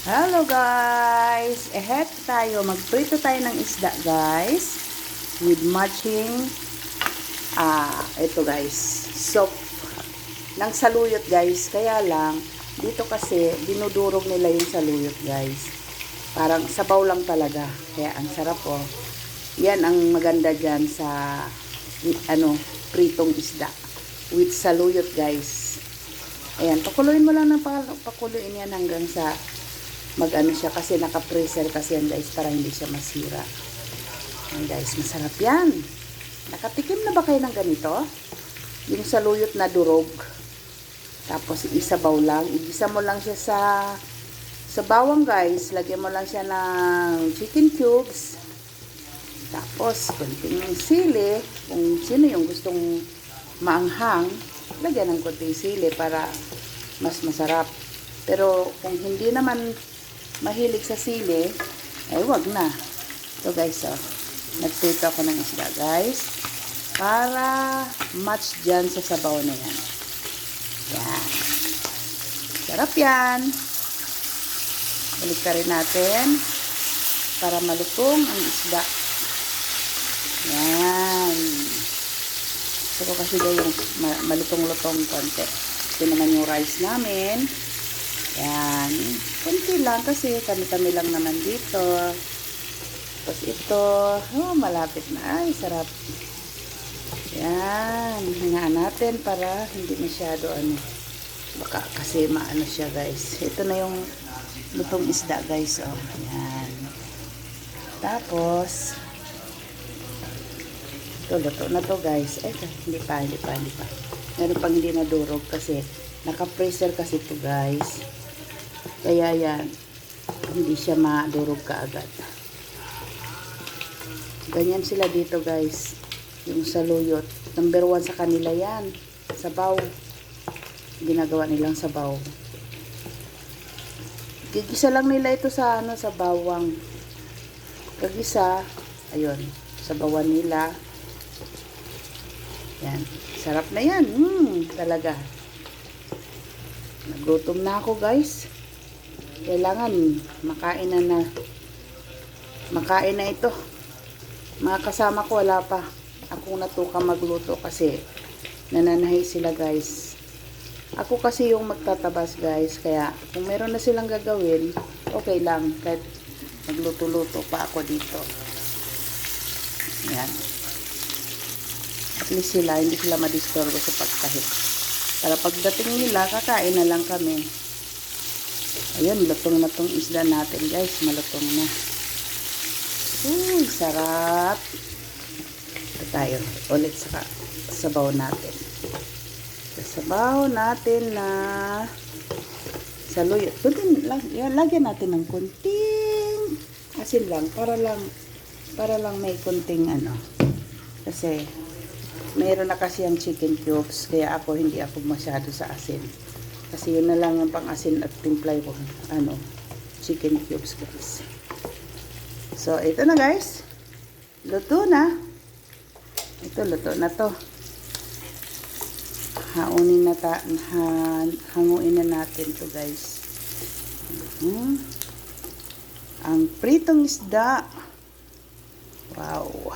Hello guys! Ehet tayo. Magprito tayo ng isda guys. With matching ito guys. Soup ng saluyot guys. Kaya lang, dito kasi dinudurog nila yung saluyot guys. Parang sabaw lang talaga. Kaya ang sarap oh. Yan ang maganda dyan sa pritong isda. With saluyot guys. Ayan, pakuluin mo lang ng pakuluin yan hanggang sa mag-ano siya kasi naka-freezer kasi yan guys para hindi siya masira. Ayan guys, masarap yan. Nakatikim na ba kayo ng ganito? Yung saluyot na durog. Tapos isabaw lang. Igisa mo lang siya sa bawang guys. Lagyan mo lang siya ng chicken cubes. Tapos kunting sili. Kung sino yung gustong maanghang, lagyan ng kunting sili para mas masarap. Pero kung hindi naman mahilig sa sili, ay wag na. Ito guys, oh. Nagprito ako ng isda guys. Para match dyan sa sabaw na yan. Yan. Sarap yan. Balik ka rin natin. Para malutong ang isda. Yan. Gusto ko kasi yung malutong-lutong konti. Ito naman yung rice namin. Yan. Kunti lang kasi kami-kami lang naman dito. Tapos ito. Oh, malapit na. Ay, sarap. Yan. Hingaan natin para hindi masyado baka kasi maano siya guys. Ito na yung lutong isda guys. Oh. Yan. Tapos ito, luto na to guys. Ay, hindi pa. Meron pang hindi nadurog kasi naka-freezer kasi ito guys. Kaya yan, hindi siya madurog kaagad. Ganyan sila dito guys. Yung saluyot. Number 1 sa kanila yan. Sabaw. Ginagawa nilang sabaw. Gigisa lang nila ito sa sa bawang. Kagisa, ayun, sabawan nila. Yan. Sarap na yan. Talaga. Nagutom na ako guys. Kailangan makain na ito. Mga kasama ko wala pa. Ako natuka magluto kasi nananahi sila guys. Ako kasi yung magtatabas guys. Kaya kung meron na silang gagawin, okay lang. Kahit magluto-luto pa ako dito. Yan. At least hindi sila madisturbo sa pagkahit. Para pagdating nila, kakain na lang kami. Ayun, lutong na tong isda natin guys. Malutong na. Uy, sarap. Ito tayo. Ulit sa sabaw natin. Sa sabaw natin na saluyot. Lagyan natin ng kunting asin lang. Para lang may kunting Kasi mayroon na kasi ang chicken cubes. Kaya hindi ako masyado sa asin. Kasi yun na lang yung pang-asin at timpla ko. Chicken cubes guys. So, ito na guys. Luto na. Ito, luto na to. Hanguin na natin to guys. Ang pritong isda. Wow.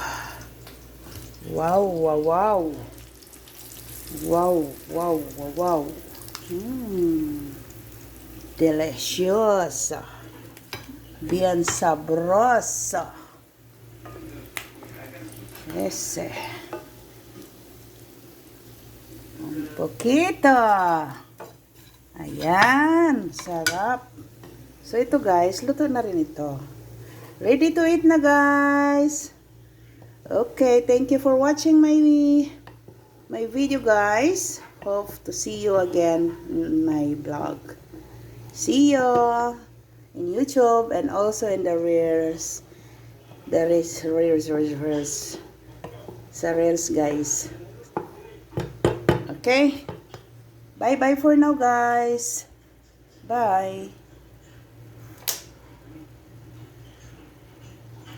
Wow. Delicioso. Bien sabroso. Ese. Un poquito. Ayan. Sarap. So, ito guys. Luto na rin ito. Ready to eat na guys. Okay. Thank you for watching my video guys. Hope to see you again in my vlog. See you in YouTube and also in the Reels. There is Reels. Sa Reels guys. Okay? Bye for now guys. Bye.